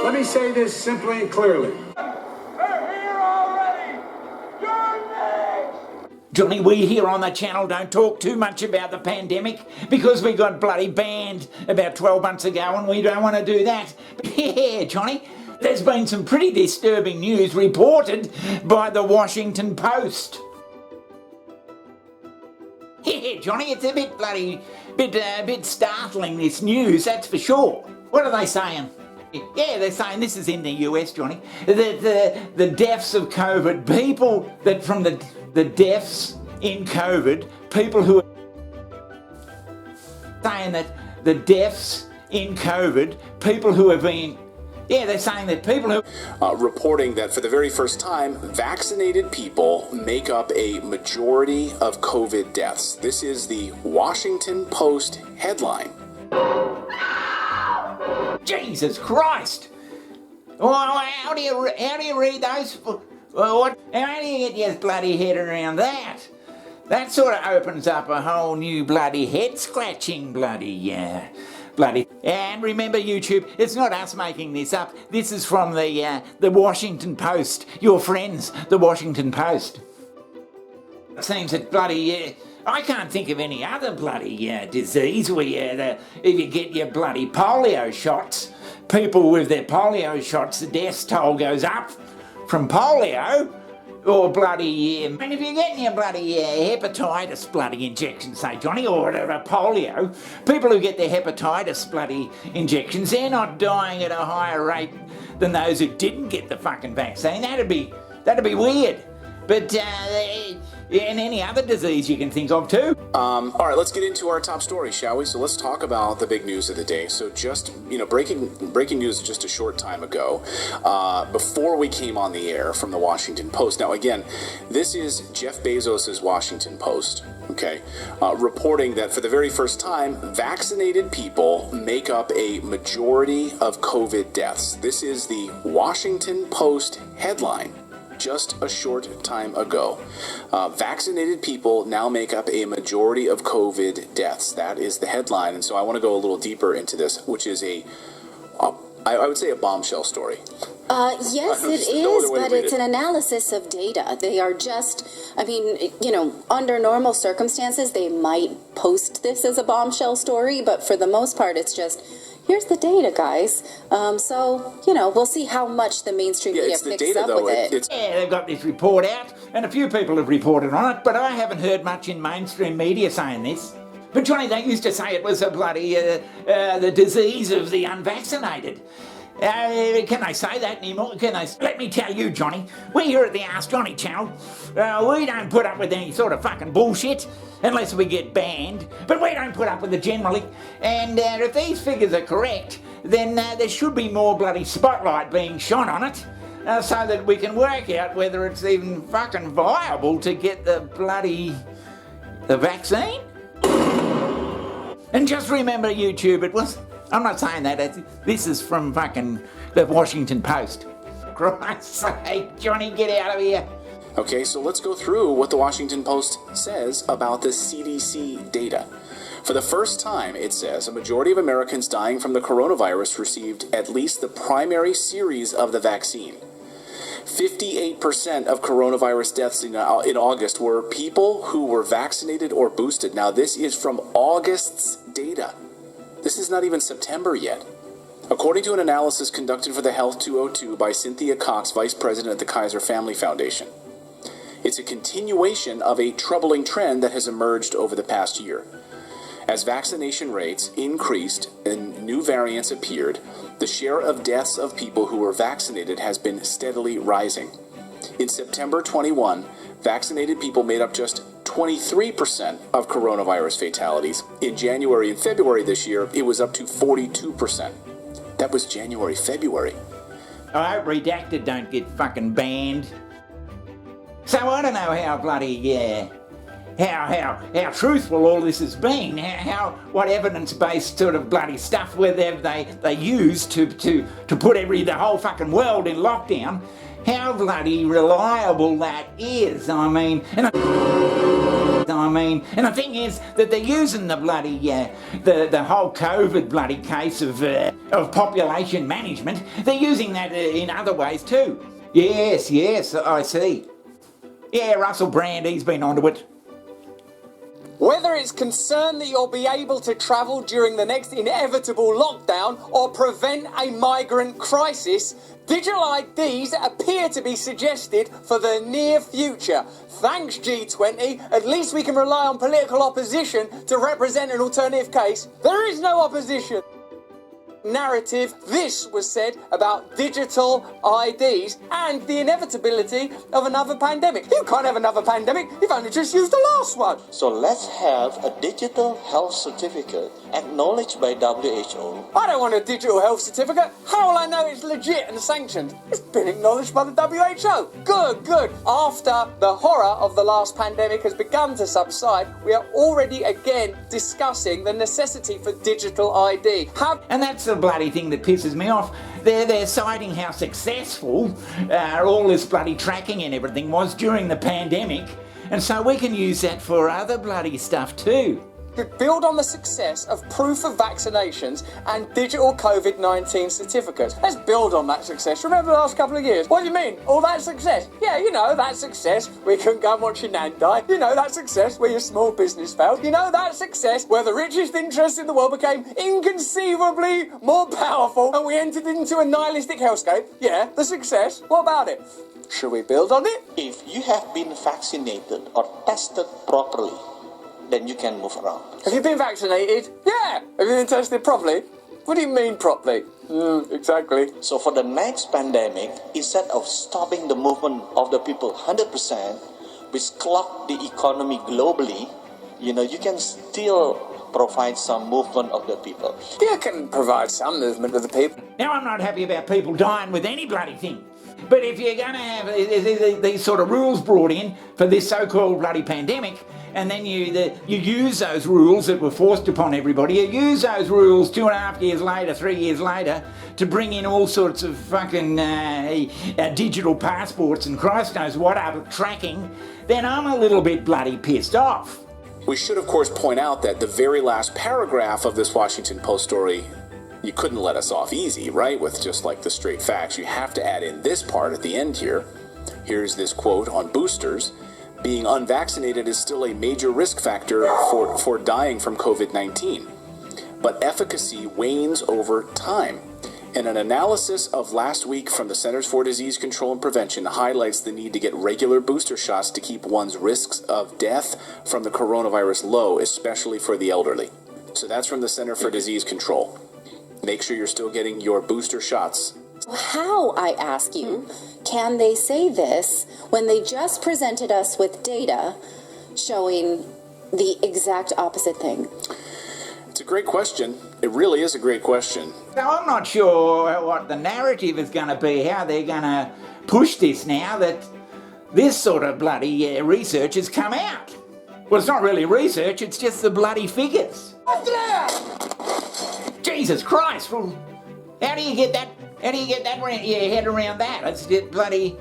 Let me say this simply and clearly. Johnny, we here on the channel don't talk too much about the pandemic because we got bloody banned about 12 months ago and we don't want to do that. But yeah, Johnny, there's been some pretty disturbing news reported by the Washington Post. Yeah, Johnny, it's a bit startling, this news, that's for sure. What are they saying? Yeah, they're saying, this is in the US, Johnny, that the deaths of COVID, people that from the deaths in COVID, people who are saying that the deaths in COVID, people who have been, yeah, they're saying that people who... reporting that for the very first time, vaccinated people make up a majority of COVID deaths. This is the Washington Post headline. Jesus Christ! Well, how do you read those? What? How do you get your bloody head around that? That sort of opens up a whole new bloody head scratching bloody. And remember, YouTube, it's not us making this up. This is from the Washington Post. Your friends, the Washington Post. It seems that bloody. I can't think of any other bloody disease where if you get your bloody polio shots, people with their polio shots, the death toll goes up from polio, or bloody, and if you're getting your bloody hepatitis bloody injections, say, Johnny, or whatever, polio, people who get their hepatitis bloody injections, they're not dying at a higher rate than those who didn't get the fucking vaccine. That'd be weird. But, and any other disease you can think of too. All right, let's get into our top story, shall we? So let's talk about the big news of the day. So just, breaking news just a short time ago, before we came on the air from the Washington Post. Now, again, this is Jeff Bezos' Washington Post, okay, reporting that for the very first time, vaccinated people make up a majority of COVID deaths. This is the Washington Post headline. Just a short time ago. Vaccinated people now make up a majority of COVID deaths. That is the headline. And so I want to go a little deeper into this, which is I would say a bombshell story. Yes, it is, but it's an analysis of data. They are just, under normal circumstances, they might post this as a bombshell story, but for the most part, it's just, here's the data, guys. So, we'll see how much the mainstream media picks up with it. Yeah, they've got this report out, and a few people have reported on it, but I haven't heard much in mainstream media saying this. But Johnny, they used to say it was a bloody, the disease of the unvaccinated. Can they say that anymore? Let me tell you, Johnny, we here at the Ask Johnny channel, we don't put up with any sort of fucking bullshit unless we get banned, but we don't put up with it generally. And if these figures are correct, then there should be more bloody spotlight being shone on it, so that we can work out whether it's even fucking viable to get the vaccine. And just remember, YouTube, I'm not saying that, this is from fucking the Washington Post. Christ's sake, Johnny, get out of here. Okay, so let's go through what the Washington Post says about the CDC data. For the first time, it says, a majority of Americans dying from the coronavirus received at least the primary series of the vaccine. 58% of coronavirus deaths in August were people who were vaccinated or boosted. Now, this is from August's data. This is not even September yet. According to an analysis conducted for the Health 202 by Cynthia Cox, Vice President at the Kaiser Family Foundation, it's a continuation of a troubling trend that has emerged over the past year. As vaccination rates increased and new variants appeared, the share of deaths of people who were vaccinated has been steadily rising. In September 21, vaccinated people made up just 23% of coronavirus fatalities. In January and February this year, it was up to 42%. That was January, February. I hope Redacted don't get fucking banned. So I don't know how bloody, how truthful all this has been, what evidence-based sort of bloody stuff where they use to put the whole fucking world in lockdown, how bloody reliable that is. I I mean, and the thing is that they're using the bloody, the whole COVID bloody case of population management. They're using that in other ways too. Yes, I see. Yeah, Russell Brand, he's been onto it. Whether it's concern that you'll be able to travel during the next inevitable lockdown or prevent a migrant crisis, digital IDs appear to be suggested for the near future. Thanks, G20. At least we can rely on political opposition to represent an alternative case. There is no opposition narrative. This was said about digital IDs and the inevitability of another pandemic. You can't have another pandemic. You've only just used the last one. So let's have a digital health certificate acknowledged by WHO. I don't want a digital health certificate. How will I know it's legit and sanctioned? It's been acknowledged by the WHO. Good. After the horror of the last pandemic has begun to subside, we are already again discussing the necessity for digital ID. And that's the bloody thing that pisses me off. They're citing how successful all this bloody tracking and everything was during the pandemic, and so we can use that for other bloody stuff too. Could build on the success of proof of vaccinations and digital COVID-19 certificates. Let's build on that success. Remember the last couple of years? What do you mean? All that success? Yeah, you know, that success where you couldn't go and watch your nan die. You know, that success where your small business failed. You know, that success where the richest interests in the world became inconceivably more powerful and we entered into a nihilistic hellscape. Yeah, the success. What about it? Should we build on it? If you have been vaccinated or tested properly, then you can move around. Have you been vaccinated? Yeah. Have you been tested properly? What do you mean properly? Exactly. So for the next pandemic, instead of stopping the movement of the people 100%, which clog the economy globally, you know, you can still provide some movement of the people. You can provide some movement of the people. Now, I'm not happy about people dying with any bloody thing. But if you're going to have these sort of rules brought in for this so-called bloody pandemic, and then you use those rules that were forced upon everybody, you use those rules 2.5 years later, 3 years later, to bring in all sorts of fucking digital passports and Christ knows what other tracking, then I'm a little bit bloody pissed off. We should, of course, point out that the very last paragraph of this Washington Post story, you couldn't let us off easy, right? With just like the straight facts. You have to add in this part at the end here. Here's this quote on boosters. Being unvaccinated is still a major risk factor for dying from COVID-19. But efficacy wanes over time. And an analysis of last week from the Centers for Disease Control and Prevention highlights the need to get regular booster shots to keep one's risks of death from the coronavirus low, especially for the elderly. So that's from the Center for Disease Control. Make sure you're still getting your booster shots. How, I ask you, can they say this when they just presented us with data showing the exact opposite thing? It's a great question. It really is a great question. So I'm not sure what the narrative is going to be, how they're going to push this now that this sort of bloody research has come out. Well, it's not really research, it's just the bloody figures. Jesus Christ! Well, how do you get that? How do you get that your head around that? It's just bloody.